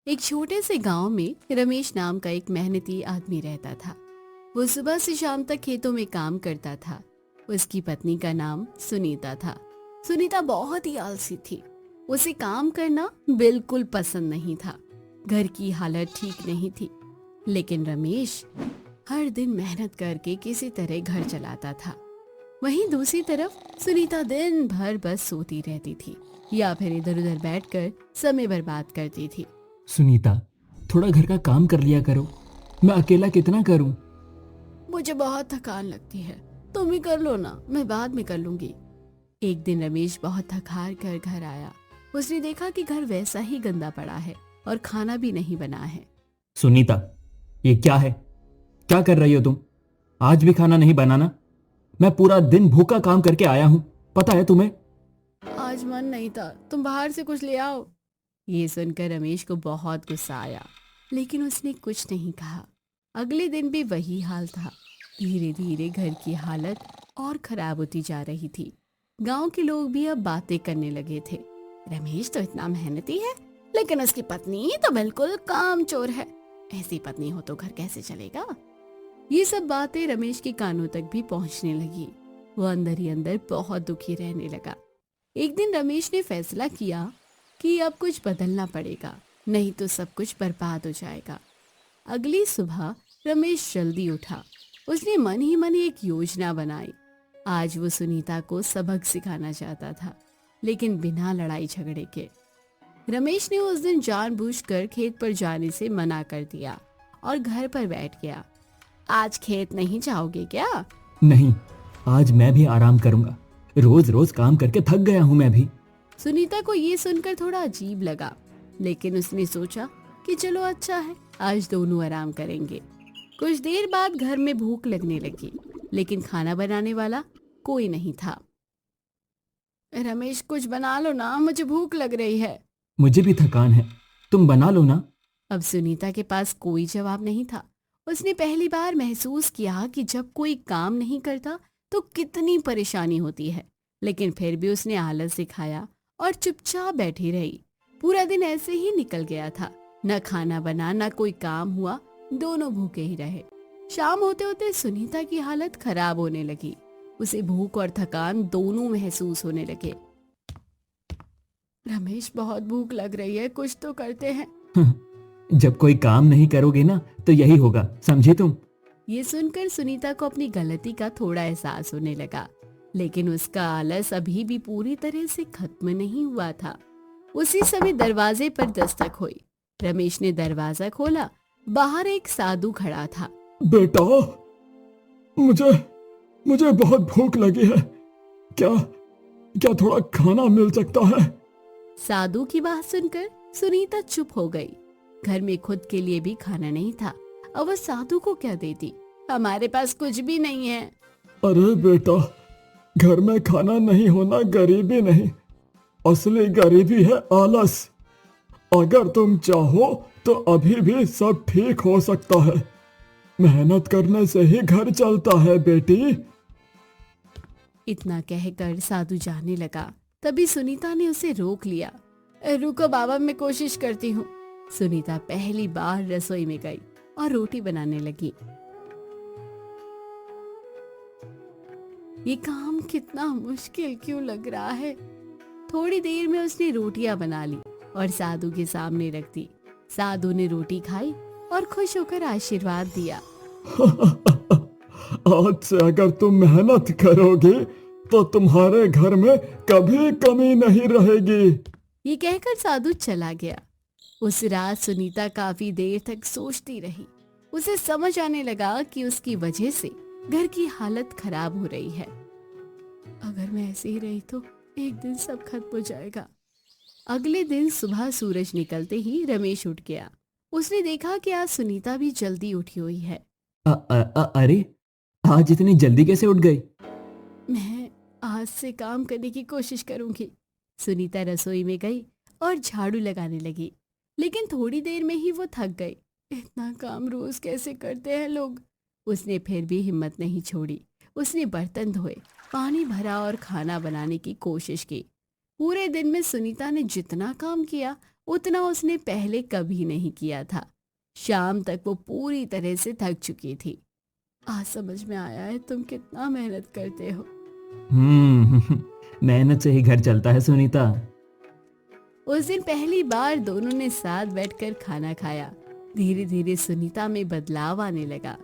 एक छोटे से गांव में रमेश नाम का एक मेहनती आदमी रहता था। वो सुबह से शाम तक खेतों में काम करता था। उसकी पत्नी का नाम सुनीता था। सुनीता बहुत ही आलसी थी। उसे काम करना बिल्कुल पसंद नहीं था। घर की हालत ठीक नहीं थी। लेकिन रमेश हर दिन मेहनत करके किसी तरह घर चलाता था। वहीं दूसरी तरफ सुनीता दिन भर बस सोती रहती थी या फिर इधर उधर बैठकर समय बर्बाद करती थी। सुनीता, थोड़ा घर का काम कर लिया करो। मैं अकेला कितना करूं। मुझे बहुत थकान लगती है। तुम ही कर लो ना, मैं बाद में कर लूंगी। एक दिन रमेश बहुत थक हार कर घर आया। उसने देखा कि घर वैसा ही गंदा पड़ा है और खाना भी नहीं बना है। सुनीता, ये क्या है? क्या कर रही हो तुम? आज भी खाना नहीं बनाना? मैं पूरा दिन भूखा काम करके आया हूं, पता है तुम्हें? आज मन नहीं था, तुम बाहर से कुछ ले आओ। ये सुनकर रमेश को बहुत गुस्सा आया, लेकिन उसने कुछ नहीं कहा। अगले दिन भी वही हाल था। धीरे धीरे घर की हालत और खराब होती जा रही थी। गांव के लोग भी अब बातें करने लगे थे। रमेश तो इतना मेहनती है, लेकिन उसकी पत्नी तो बिल्कुल कामचोर है। ऐसी पत्नी हो तो घर कैसे चलेगा। ये सब बातें रमेश के कानों तक भी पहुंचने लगी। वो अंदर ही अंदर बहुत दुखी रहने लगा। एक दिन रमेश ने फैसला किया कि अब कुछ बदलना पड़ेगा, नहीं तो सब कुछ बर्बाद हो जाएगा। अगली सुबह रमेश जल्दी उठा। उसने मन ही मन एक योजना बनाई। आज वो सुनीता को सबक सिखाना चाहता था, लेकिन बिना लड़ाई झगड़े के। रमेश ने उस दिन जानबूझकर खेत पर जाने से मना कर दिया और घर पर बैठ गया। आज खेत नहीं जाओगे क्या? नहीं, आज मैं भी आराम करूंगा। रोज रोज काम करके थक गया हूं मैं भी। सुनीता को ये सुनकर थोड़ा अजीब लगा, लेकिन उसने सोचा कि चलो अच्छा है, आज दोनों आराम करेंगे। कुछ देर बाद घर में भूख लगने लगी, लेकिन खाना बनाने वाला कोई नहीं था। रमेश, कुछ बना लो ना, मुझे भूख लग रही है। मुझे भी थकान है, तुम बना लो ना। अब सुनीता के पास कोई जवाब नहीं था। उसने पहली बार महसूस किया कि जब कोई काम नहीं करता तो कितनी परेशानी होती है। लेकिन फिर भी उसने आलस दिखाया और चुपचाप बैठी रही। पूरा दिन ऐसे ही निकल गया था। न खाना बना, न कोई काम हुआ। दोनों भूखे ही रहे। शाम होते होते सुनीता की हालत खराब होने लगी। उसे भूख और थकान दोनों महसूस होने लगे। रमेश, बहुत भूख लग रही है, कुछ तो करते हैं। जब कोई काम नहीं करोगे ना तो यही होगा, समझे तुम? ये सुनकर सुनीता को अपनी गलती का थोड़ा एहसास होने लगा, लेकिन उसका आलस अभी भी पूरी तरह से खत्म नहीं हुआ था। उसी समय दरवाजे पर दस्तक हुई। रमेश ने दरवाजा खोला। बाहर एक साधु खड़ा था। बेटा, मुझे मुझे बहुत भूख लगी है। क्या क्या थोड़ा खाना मिल सकता है? साधु की बात सुनकर सुनीता चुप हो गई। घर में खुद के लिए भी खाना नहीं था, अब वह साधु को क्या देती। हमारे पास कुछ भी नहीं है। अरे बेटा, घर में खाना नहीं होना गरीबी नहीं, असली गरीबी है आलस। अगर तुम चाहो तो अभी भी सब ठीक हो सकता है। मेहनत करने से ही घर चलता है बेटी। इतना कहकर साधु जाने लगा। तभी सुनीता ने उसे रोक लिया। रुको बाबा, मैं कोशिश करती हूँ। सुनीता पहली बार रसोई में गई और रोटी बनाने लगी। ये काम कितना मुश्किल क्यों लग रहा है। थोड़ी देर में उसने रोटियां बना ली और साधु के सामने रख दी। साधु ने रोटी खाई और खुश होकर आशीर्वाद दिया। आज से अगर तुम मेहनत करोगे तो तुम्हारे घर में कभी कमी नहीं रहेगी। ये कहकर साधु चला गया। उस रात सुनीता काफी देर तक सोचती रही। उसे समझ आने लगा कि उसकी वजह से घर की हालत खराब हो रही है। अगर मैं ऐसे ही रही तो एक दिन सब खत्म हो जाएगा। अगले दिन सुबह सूरज निकलते ही रमेश उठ गया। उसने देखा कि आज सुनीता भी जल्दी उठी हुई है। अरे, आज इतनी जल्दी कैसे उठ गई? मैं आज से काम करने की कोशिश करूंगी। सुनीता रसोई में गई और झाड़ू लगाने लगी, लेकिन थोड़ी देर में ही वो थक गई। इतना काम रोज कैसे करते हैं लोग। उसने फिर भी हिम्मत नहीं छोड़ी। उसने बर्तन धोए, पानी भरा और खाना बनाने की कोशिश की। पूरे दिन में सुनीता ने जितना काम किया उतना उसने पहले कभी नहीं किया था। शाम तक वो पूरी तरह से थक चुकी थी। आज समझ में आया है तुम कितना मेहनत करते हो। मेहनत से ही घर चलता है सुनीता। उस दिन पहली बार दोनों ने साथ बैठकर खाना खाया। धीरे धीरे सुनीता में बदलाव आने लगा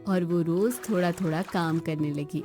और वो रोज थोड़ा थोड़ा काम करने लगी।